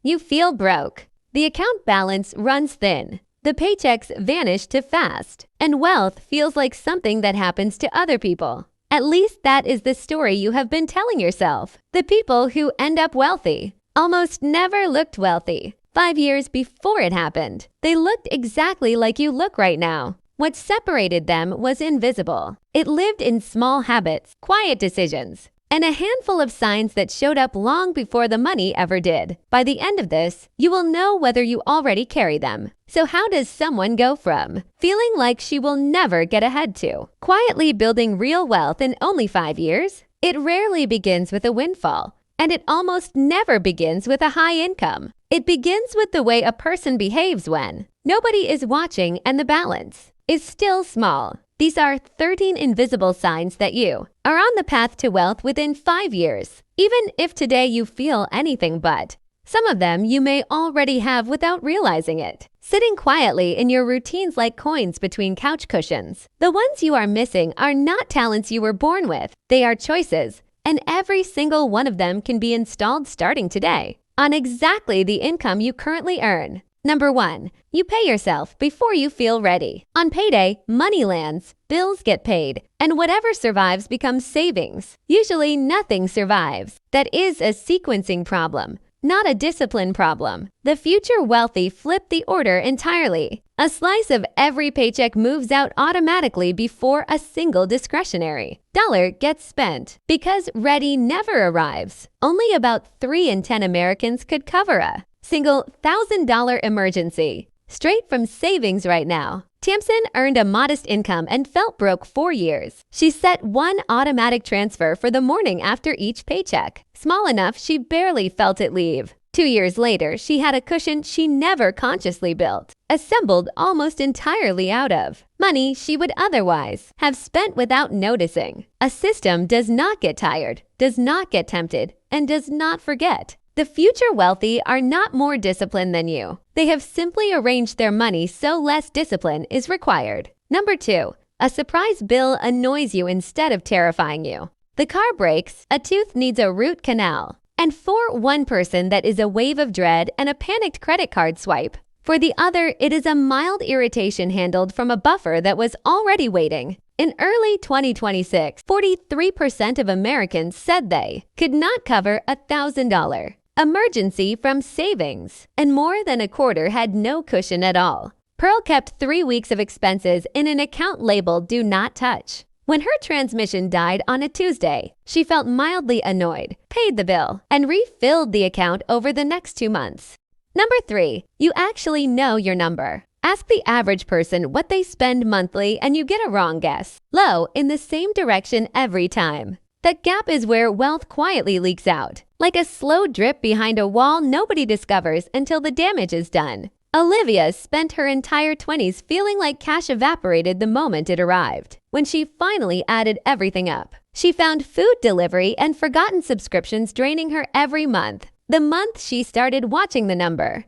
You feel broke. The account balance runs thin. The paychecks vanish too fast. And wealth feels like something that happens to other people. At least that is the story you have been telling yourself. The people who end up wealthy almost never looked wealthy. 5 years before it happened, they looked exactly like you look right now. What separated them was invisible. It lived in small habits, quiet decisions, and a handful of signs that showed up long before the money ever did. By the end of this, you will know whether you already carry them. So how does someone go from feeling like she will never get ahead to quietly building real wealth in only 5 years? It rarely begins with a windfall, and it almost never begins with a high income. It begins with the way a person behaves when nobody is watching and the balance is still small. These are 13 invisible signs that you are on the path to wealth within 5 years, even if today you feel anything but. Some of them you may already have without realizing it, sitting quietly in your routines like coins between couch cushions. The ones you are missing are not talents you were born with. They are choices, and every single one of them can be installed starting today on exactly the income you currently earn. Number 1, you pay yourself before you feel ready. On payday, money lands, bills get paid, and whatever survives becomes savings. Usually nothing survives. That is a sequencing problem, not a discipline problem. The future wealthy flip the order entirely. A slice of every paycheck moves out automatically before a single discretionary dollar gets spent. Because ready never arrives. Only about 3 in 10 Americans could cover a single $1,000 emergency straight from savings right now. Tamsin earned a modest income and felt broke 4 years. She set one automatic transfer for the morning after each paycheck, small enough she barely felt it leave. 2 years later, she had a cushion she never consciously built, assembled almost entirely out of money she would otherwise have spent without noticing. A system does not get tired, does not get tempted, and does not forget. The future wealthy are not more disciplined than you. They have simply arranged their money so less discipline is required. Number 2, a surprise bill annoys you instead of terrifying you. The car breaks, a tooth needs a root canal. And for one person, that is a wave of dread and a panicked credit card swipe. For the other, it is a mild irritation handled from a buffer that was already waiting. In early 2026, 43% of Americans said they could not cover a $1,000 emergency from savings, and more than a quarter had no cushion at all. Pearl kept 3 weeks of expenses in an account labeled "Do Not Touch." When her transmission died on a Tuesday, she felt mildly annoyed, paid the bill, and refilled the account over the next 2 months. Number 3, you actually know your number. Ask the average person what they spend monthly and you get a wrong guess. Low in the same direction every time. That gap is where wealth quietly leaks out, like a slow drip behind a wall nobody discovers until the damage is done. Olivia spent her entire 20s feeling like cash evaporated the moment it arrived. When she finally added everything up, she found food delivery and forgotten subscriptions draining her every month. The month she started watching the number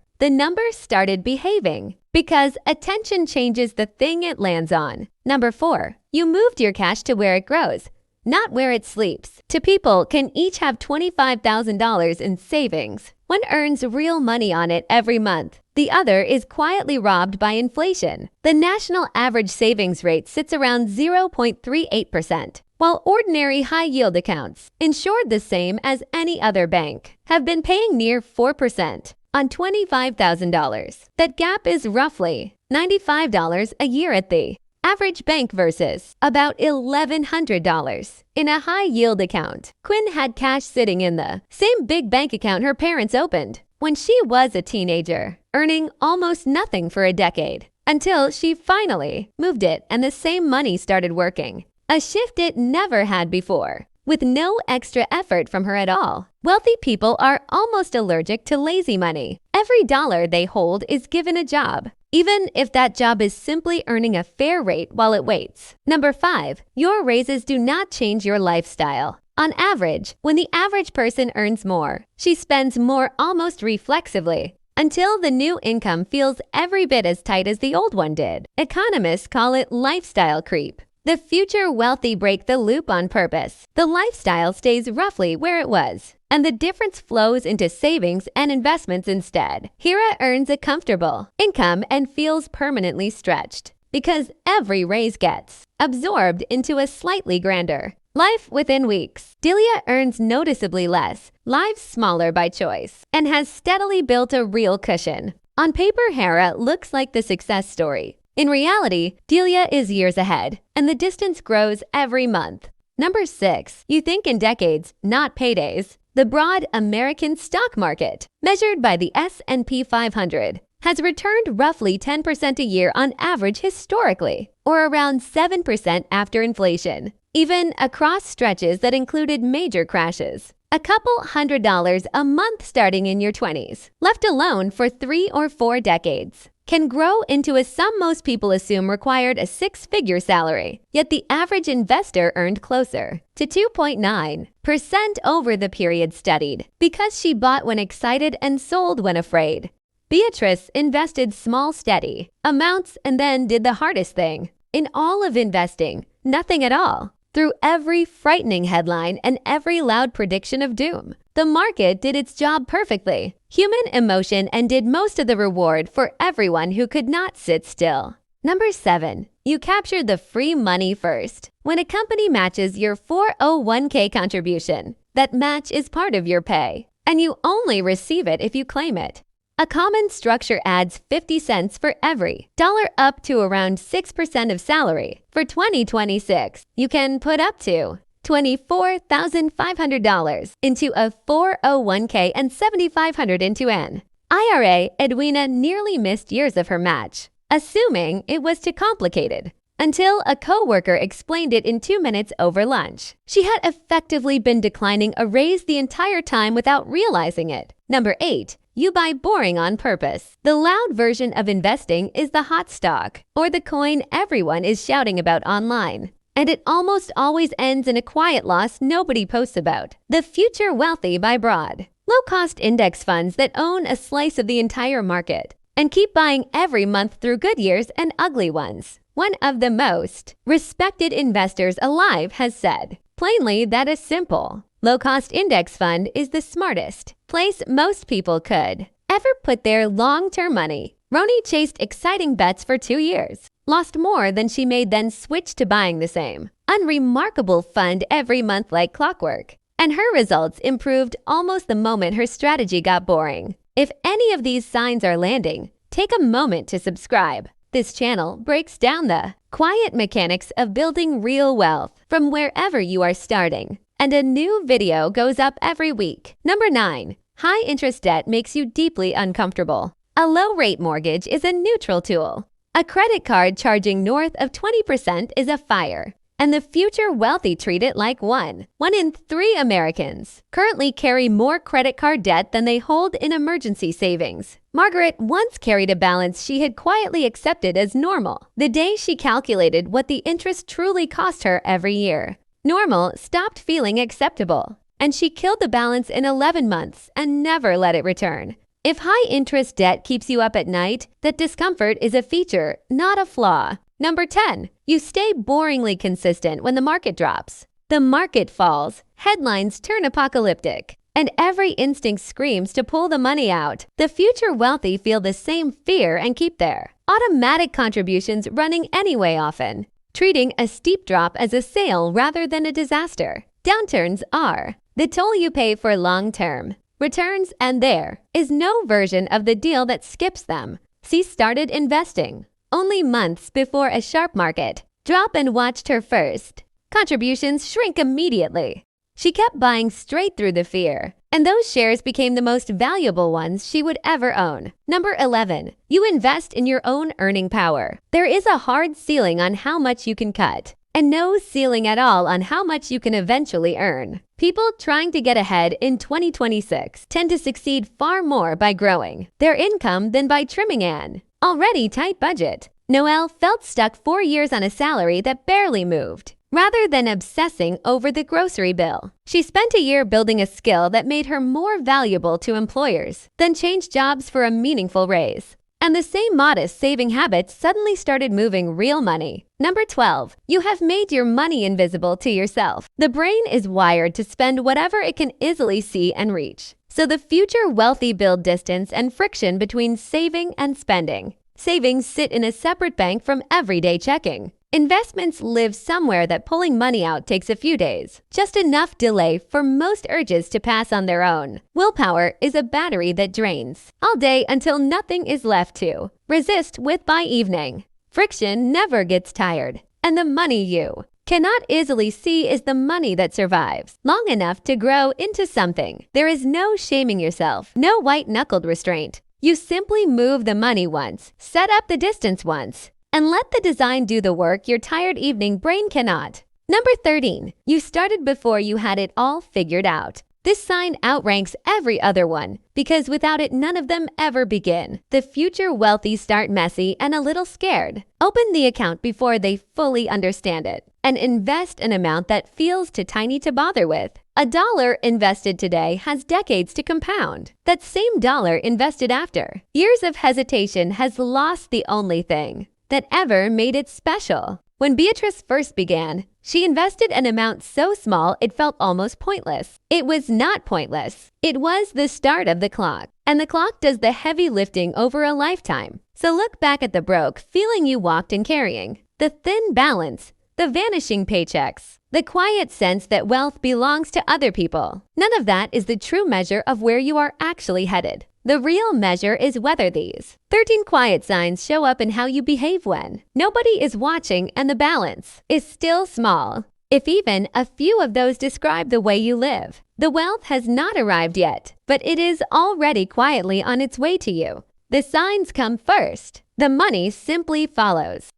started behaving, because attention changes the thing it lands on. Number 4, you moved your cash to where it grows, not where it sleeps. Two people can each have $25,000 in savings. One earns real money on it every month. The other is quietly robbed by inflation. The national average savings rate sits around 0.38%, while ordinary high-yield accounts, insured the same as any other bank, have been paying near 4% on $25,000. That gap is roughly $95 a year at the average bank versus about $1,100 in a high-yield account. Quinn had cash sitting in the same big bank account her parents opened when she was a teenager, earning almost nothing for a decade, until she finally moved it and the same money started working. A shift it never had before, with no extra effort from her at all. Wealthy people are almost allergic to lazy money. Every dollar they hold is given a job, even if that job is simply earning a fair rate while it waits. Number 5, your raises do not change your lifestyle. On average, when the average person earns more, she spends more almost reflexively, until the new income feels every bit as tight as the old one did. Economists call it lifestyle creep. The future wealthy break the loop on purpose. The lifestyle stays roughly where it was, and the difference flows into savings and investments instead. Hira earns a comfortable income and feels permanently stretched because every raise gets absorbed into a slightly grander life within weeks. Delia earns noticeably less, lives smaller by choice, and has steadily built a real cushion. On paper, Hera looks like the success story. In reality, Delia is years ahead, and the distance grows every month. Number 6. You think in decades, not paydays. The broad American stock market, measured by the S&P 500, has returned roughly 10% a year on average historically, or around 7% after inflation, even across stretches that included major crashes. A couple $100 a month starting in your 20s, left alone for 3 or 4 decades, can grow into a sum most people assume required a 6-figure salary. Yet the average investor earned closer to 2.9% over the period studied because she bought when excited and sold when afraid. Beatrice invested small, steady amounts and then did the hardest thing in all of investing, nothing at all. Through every frightening headline and every loud prediction of doom, the market did its job perfectly. Human emotion and did most of the reward for everyone who could not sit still. Number 7. You captured the free money first. When a company matches your 401k contribution, that match is part of your pay, and you only receive it if you claim it. A common structure adds 50 cents for every dollar up to around 6% of salary. For 2026, you can put up to $24,500 into a 401k and $7,500 into an IRA. Edwina nearly missed years of her match, assuming it was too complicated, until a coworker explained it in 2 minutes over lunch. She had effectively been declining a raise the entire time without realizing it. Number 8. You buy boring on purpose. The loud version of investing is the hot stock, or the coin everyone is shouting about online. And it almost always ends in a quiet loss nobody posts about. The future wealthy buy broad, low-cost index funds that own a slice of the entire market and keep buying every month through good years and ugly ones. One of the most respected investors alive has said, plainly, that is simple. Low-cost index fund is the smartest place most people could ever put their long-term money. Roni chased exciting bets for 2 years, lost more than she made, then switched to buying the same unremarkable fund every month like clockwork. And her results improved almost the moment her strategy got boring. If any of these signs are landing, take a moment to subscribe. This channel breaks down the quiet mechanics of building real wealth from wherever you are starting. And a new video goes up every week. Number 9. High interest debt makes you deeply uncomfortable. A low-rate mortgage is a neutral tool. A credit card charging north of 20% is a fire, and the future wealthy treat it like one. 1 in 3 Americans currently carry more credit card debt than they hold in emergency savings. Margaret once carried a balance she had quietly accepted as normal the day she calculated what the interest truly cost her every year. Normal stopped feeling acceptable, and she killed the balance in 11 months and never let it return. If high-interest debt keeps you up at night, that discomfort is a feature, not a flaw. Number 10. You stay boringly consistent when the market drops. The market falls, headlines turn apocalyptic, and every instinct screams to pull the money out. The future wealthy feel the same fear and keep their automatic contributions running anyway, often treating a steep drop as a sale rather than a disaster. Downturns are the toll you pay for long-term returns, and there is no version of the deal that skips them. She started investing only months before a sharp market drop and watched her first contributions shrink immediately. She kept buying straight through the fear, and those shares became the most valuable ones she would ever own. Number 11. You invest in your own earning power. There is a hard ceiling on how much you can cut, and no ceiling at all on how much you can eventually earn. People trying to get ahead in 2026 tend to succeed far more by growing their income than by trimming an already tight budget. Noelle felt stuck 4 years on a salary that barely moved. Rather than obsessing over the grocery bill, she spent a year building a skill that made her more valuable to employers than changed jobs for a meaningful raise. and the same modest saving habits suddenly started moving real money. Number 12, you have made your money invisible to yourself. The brain is wired to spend whatever it can easily see and reach. So the future wealthy build distance and friction between saving and spending. Savings sit in a separate bank from everyday checking. Investments live somewhere that pulling money out takes a few days, just enough delay for most urges to pass on their own. Willpower is a battery that drains all day until nothing is left to resist with by evening. Friction never gets tired, and the money you cannot easily see is the money that survives long enough to grow into something. There is no shaming yourself, no white-knuckled restraint. You simply move the money once, set up the distance once, and let the design do the work your tired evening brain cannot. Number 13, you started before you had it all figured out. This sign outranks every other one because without it, none of them ever begin. The future wealthy start messy and a little scared. Open the account before they fully understand it and invest an amount that feels too tiny to bother with. $1 invested today has decades to compound. That same dollar invested after years of hesitation has lost the only thing that ever made it special. When Beatrice first began, she invested an amount so small it felt almost pointless. It was not pointless. It was the start of the clock, and the clock does the heavy lifting over a lifetime. So look back at the broke feeling you walked in carrying, the thin balance, the vanishing paychecks, the quiet sense that wealth belongs to other people. None of that is the true measure of where you are actually headed. The real measure is whether these 13 quiet signs show up in how you behave when nobody is watching and the balance is still small. If even a few of those describe the way you live, the wealth has not arrived yet, but it is already quietly on its way to you. The signs come first. The money simply follows.